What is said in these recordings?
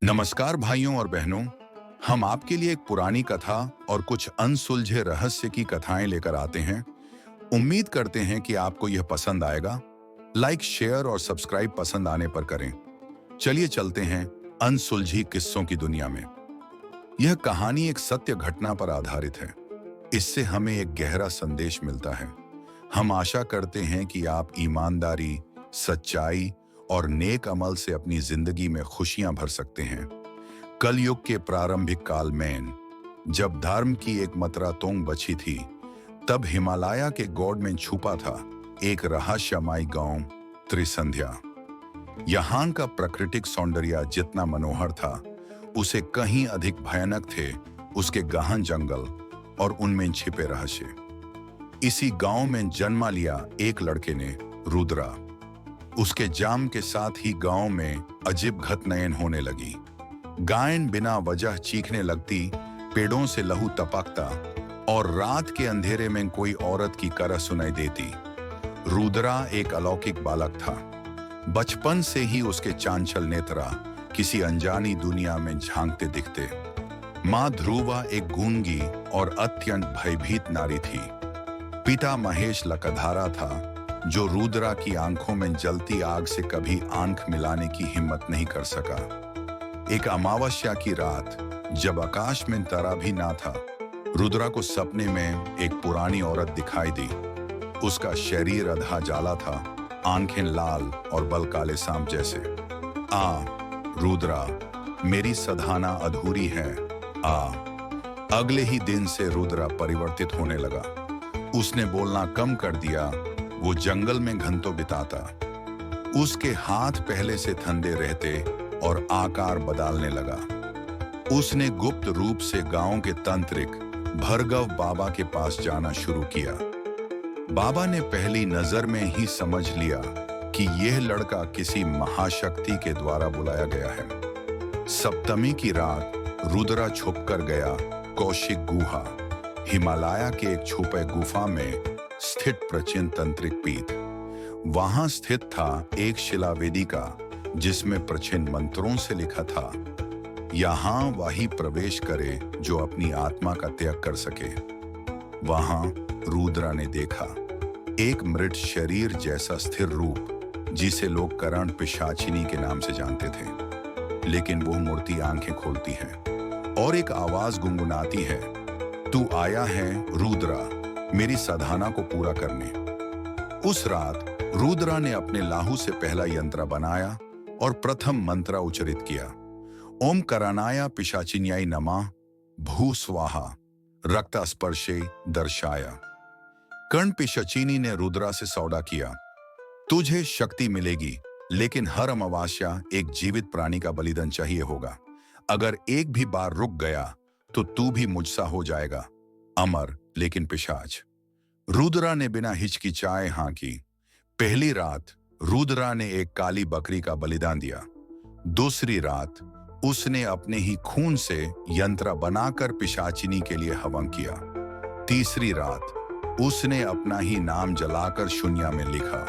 नमस्कार भाइयों और बहनों। हम आपके लिए एक पुरानी कथा और कुछ अनसुलझे रहस्य की कथाएं लेकर आते हैं। उम्मीद करते हैं कि आपको यह पसंद आएगा। लाइक, शेयर और सब्सक्राइब पसंद आने पर करें। चलिए चलते हैं अनसुलझी किस्सों की दुनिया में। यह कहानी एक सत्य घटना पर आधारित है। इससे हमें एक गहरा संदेश मिलता है। हम आशा करते हैं कि आप ईमानदारी, सच्चाई और नेक अमल से अपनी जिंदगी में खुशियां भर सकते हैं। कलयुग के प्रारंभिक काल में, जब धर्म की एक मतरातोंग बची थी, तब हिमालय के गौड़ में छुपा था एक रहस्यमयी गांव, त्रिसंध्या। यहाँ का प्राकृतिक सौंदर्य जितना मनोहर था, उसे कहीं अधिक भयानक थे उसके गहन जंगल और उनमें छिपे रहस्य। इसी गांव में जन्मा लिया एक लड़के ने, रुद्रा। उसके जाम के साथ ही गांव में अजीब घटनाएं होने लगी। गायें बिना वजह चीखने लगती, पेड़ों से लहू टपकता और रात के अंधेरे में कोई औरत की करह सुनाई देती। रुद्रा एक अलौकिक बालक था। बचपन से ही उसके चांचल नेत्रा किसी अनजानी दुनिया में झांकते दिखते। माँ ध्रुवा एक गूंगी और अत्यंत भयभीत नारी थी। पिता महेश लकधारा था, जो रुद्रा की आंखों में जलती आग से कभी आंख मिलाने की हिम्मत नहीं कर सका। एक अमावस्या की रात, जब आकाश में तारा भी ना था, रुद्रा को सपने में एक पुरानी औरत दिखाई दी। उसका शरीर अधा जाला था, आंखें लाल और बल काले सांप जैसे। रुद्रा, मेरी साधना अधूरी है, आ। अगले ही दिन से रुद्रा परिवर्तित होने लगा। उसने बोलना कम कर दिया, वो जंगल में घंटों बिताता। उसके हाथ पहले से ठंडे रहते और आकार बदलने लगा। उसने गुप्त रूप से गांव के तांत्रिक भर्गव बाबा के पास जाना शुरू किया। बाबा ने पहली नजर में ही समझ लिया कि यह लड़का किसी महाशक्ति के द्वारा बुलाया गया है। सप्तमी की रात रुद्रा छुपकर गया कौशिक गुहा, हिमालय के एक छुपे गुफा में स्थित प्राचीन तांत्रिक पीठ। वहां स्थित था एक शिला वेदिका, जिसमें प्राचीन मंत्रों से लिखा था, यहां वही प्रवेश करे जो अपनी आत्मा का त्याग कर सके। वहां रुद्रा ने देखा एक मृत शरीर जैसा स्थिर रूप, जिसे लोग करण पिशाचिनी के नाम से जानते थे। लेकिन वो मूर्ति आंखें खोलती है और एक आवाज गुनगुनाती है, तू आया है रुद्रा, मेरी साधना को पूरा करने। उस रात रुद्रा ने अपने लाहू से पहला यंत्र बनाया और प्रथम मंत्र उच्चारित किया, ओम करानाया पिशाचिन्याय नमः, भू स्वाहा, रक्त स्पर्शे दर्शाया। कर्ण पिशाचिनी ने रुद्रा से सौदा किया, तुझे शक्ति मिलेगी, लेकिन हर अमावस्या एक जीवित प्राणी का बलिदान चाहिए होगा। अगर एक भी बार रुक गया तो तू भी मुझसा हो जाएगा, अमर लेकिन पिशाच। रुद्रा ने बिना हिचकिचाए हाँ की। पहली रात रुद्रा ने एक काली बकरी का बलिदान दिया। दूसरी रात उसने अपने ही खून से यंत्र बनाकर पिशाचिनी के लिए हवन किया। तीसरी रात उसने अपना ही नाम जलाकर शून्य में लिखा।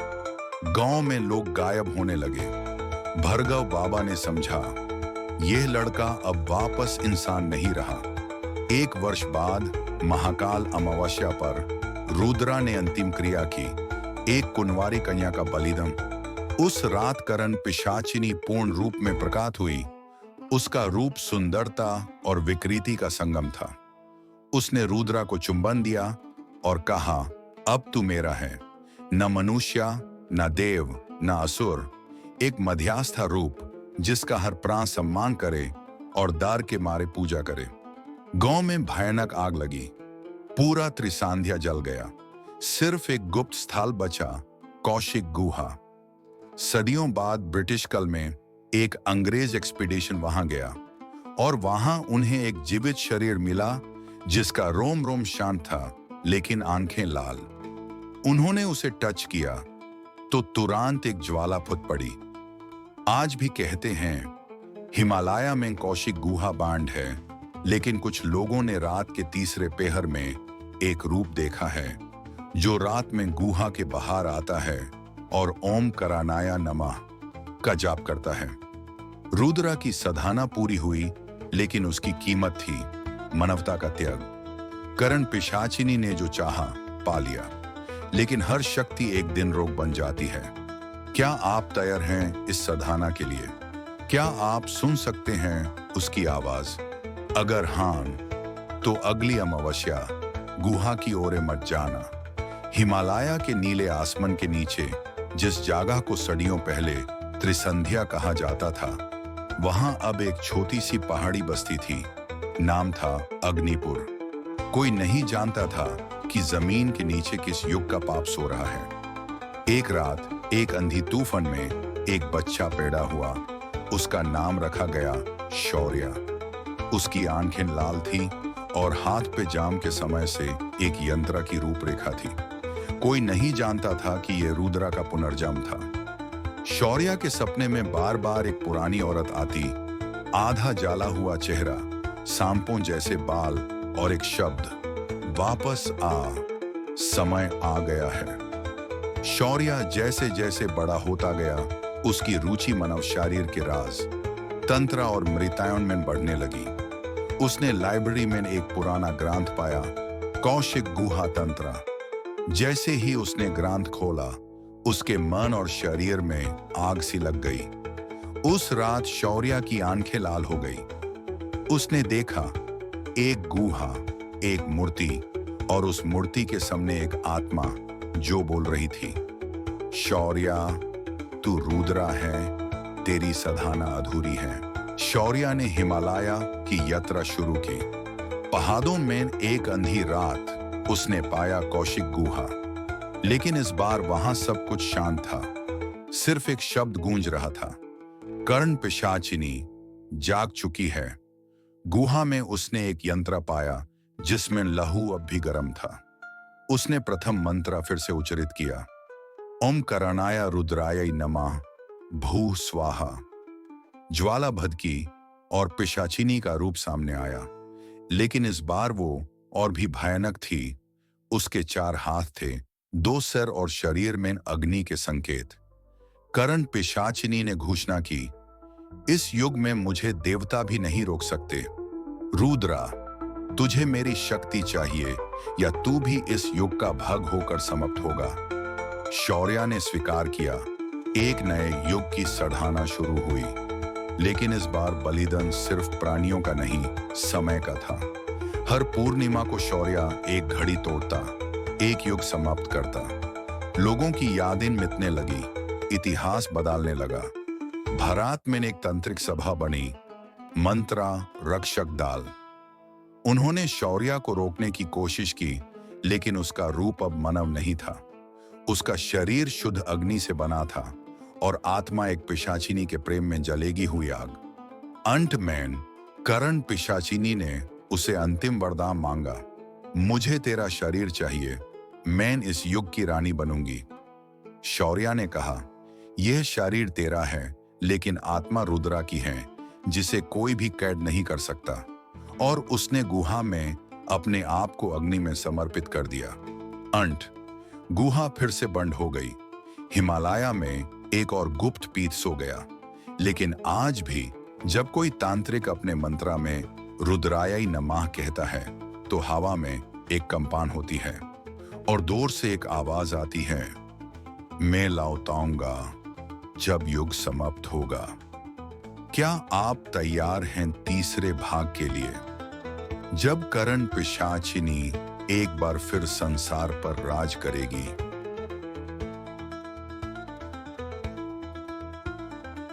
गांव में लोग गायब होने लगे। भर्गव बाबा ने समझा, यह लड़का अब वापस इंसान नहीं रहा। एक वर्ष बाद महाकाल अमावस्या पर रुद्रा ने अंतिम क्रिया की, एक कुंवारी कन्या का बलिदान। उस रात करण पिशाचिनी पूर्ण रूप में प्रकट हुई। उसका रूप सुंदरता और विकृति का संगम था। उसने रुद्रा को चुंबन दिया और कहा, अब तू मेरा है, न मनुष्य, न देव, न असुर, एक मध्यस्थ रूप जिसका हर प्राण सम्मान करे और दार के मारे पूजा करे। गांव में भयानक आग लगी। पूरा त्रिसंध्या जल गया। सिर्फ एक गुप्त स्थल बचा, कौशिक गुहा। सदियों बाद ब्रिटिश काल में एक अंग्रेज एक्सपीडिशन वहां गया और वहां उन्हें एक जीवित शरीर मिला, जिसका रोम रोम शांत था लेकिन आंखें लाल। उन्होंने उसे टच किया तो तुरंत एक ज्वाला फूट पड़ी। आज भी कहते हैं हिमालय में कौशिक गुहा बांध है, लेकिन कुछ लोगों ने रात के तीसरे पहर में एक रूप देखा है, जो रात में गुहा के बाहर आता है और ओम करानाया नमः का जाप करता है। रुद्रा की साधना पूरी हुई, लेकिन उसकी कीमत थी मानवता का त्याग। करण पिशाचिनी ने जो चाहा पा लिया, लेकिन हर शक्ति एक दिन रोग बन जाती है। क्या आप तैयार हैं इस साधना के लिए? क्या आप सुन सकते हैं उसकी आवाज? अगर हाँ, तो अगली अमावस्या गुहा की ओर मत जाना। हिमालय के नीले आसमान के नीचे जिस जगह को सदियों पहले त्रिसंध्या कहा जाता था, वहां अब एक छोटी सी पहाड़ी बस्ती थी। नाम था अग्निपुर। कोई नहीं जानता था कि जमीन के नीचे किस युग का पाप सो रहा है। एक रात एक अंधी तूफान में एक बच्चा पैदा हुआ। उसका नाम रखा गया शौर्य। उसकी आंखें लाल थी और हाथ पे जाम के समय से एक यंत्र की रूपरेखा थी। कोई नहीं जानता था कि यह रुद्रा का पुनर्जन्म था। शौर्य के सपने में बार बार एक पुरानी औरत आती, आधा जाला हुआ चेहरा, सांपों जैसे बाल और एक शब्द, वापस आ, समय आ गया है। शौर्य जैसे जैसे बड़ा होता गया, उसकी रुचि मानव शरीर के राज, तंत्र और मृत्युंजय में बढ़ने लगी। उसने लाइब्रेरी में एक पुराना ग्रंथ पाया, कौशिक गुहा तंत्र। जैसे ही उसने ग्रंथ खोला, उसके मन और शरीर में आग सी लग गई। उस रात शौर्य की आंखें लाल हो गई। उसने देखा एक गुहा, एक मूर्ति, और उस मूर्ति के सामने एक आत्मा जो बोल रही थी, शौर्य, तू रुद्रा है, तेरी साधना अधूरी है। शौर्य ने हिमालय की यात्रा शुरू की। पहाड़ों में एक अंधी रात उसने पाया कौशिक गुहा, लेकिन इस बार वहां सब कुछ शांत था। सिर्फ एक शब्द गूंज रहा था, कर्ण पिशाचिनी जाग चुकी है। गुहा में उसने एक यंत्र पाया जिसमें लहू अब भी गर्म था। उसने प्रथम मंत्र फिर से उच्चारित किया, ओम करणाय रुद्राय नमः, भू स्वाहा। ज्वाला भड़की और पिशाचिनी का रूप सामने आया, लेकिन इस बार वो और भी भयानक थी। उसके 4 हाथ थे, 2 सिर और शरीर में अग्नि के संकेत। कर्ण पिशाचिनी ने घोषणा की, इस युग में मुझे देवता भी नहीं रोक सकते। रुद्रा, तुझे मेरी शक्ति चाहिए या तू भी इस युग का भाग होकर समाप्त होगा। शौर्य ने स्वीकार किया। एक नए युग की साधना शुरू हुई, लेकिन इस बार बलिदान सिर्फ प्राणियों का नहीं, समय का था। हर पूर्णिमा को शौर्य एक घड़ी तोड़ता, एक युग समाप्त करता। लोगों की यादें मिटने लगी, इतिहास बदलने लगा। भारत में एक तांत्रिक सभा बनी, मंत्रा रक्षक दल। उन्होंने शौर्य को रोकने की कोशिश की, लेकिन उसका रूप अब मानव नहीं था। उसका शरीर शुद्ध अग्नि से बना था और आत्मा एक पिशाचिनी के प्रेम में जलेगी हुई आग। अंत में कर्ण पिशाचिनी ने उसे अंतिम वरदान मांगा, मुझे तेरा शरीर चाहिए, मैं इस युग की रानी बनूंगी। शौर्य ने कहा, यह शरीर तेरा है, लेकिन आत्मा रुद्रा की है, जिसे कोई भी कैद नहीं कर सकता। और उसने गुहा में अपने आप को अग्नि में समर्पित कर दिया। अंत गुहा फिर से बंद हो गई। हिमालय में एक और गुप्त पीठ सो गया। लेकिन आज भी जब कोई तांत्रिक अपने मंत्रा में रुद्राय नमः कहता है, तो हवा में एक कंपन होती है और दूर से एक आवाज आती है, मैं लौटाऊंगा जब युग समाप्त होगा। क्या आप तैयार हैं तीसरे भाग के लिए? जब कर्ण पिशाचिनी एक बार फिर संसार पर राज करेगी।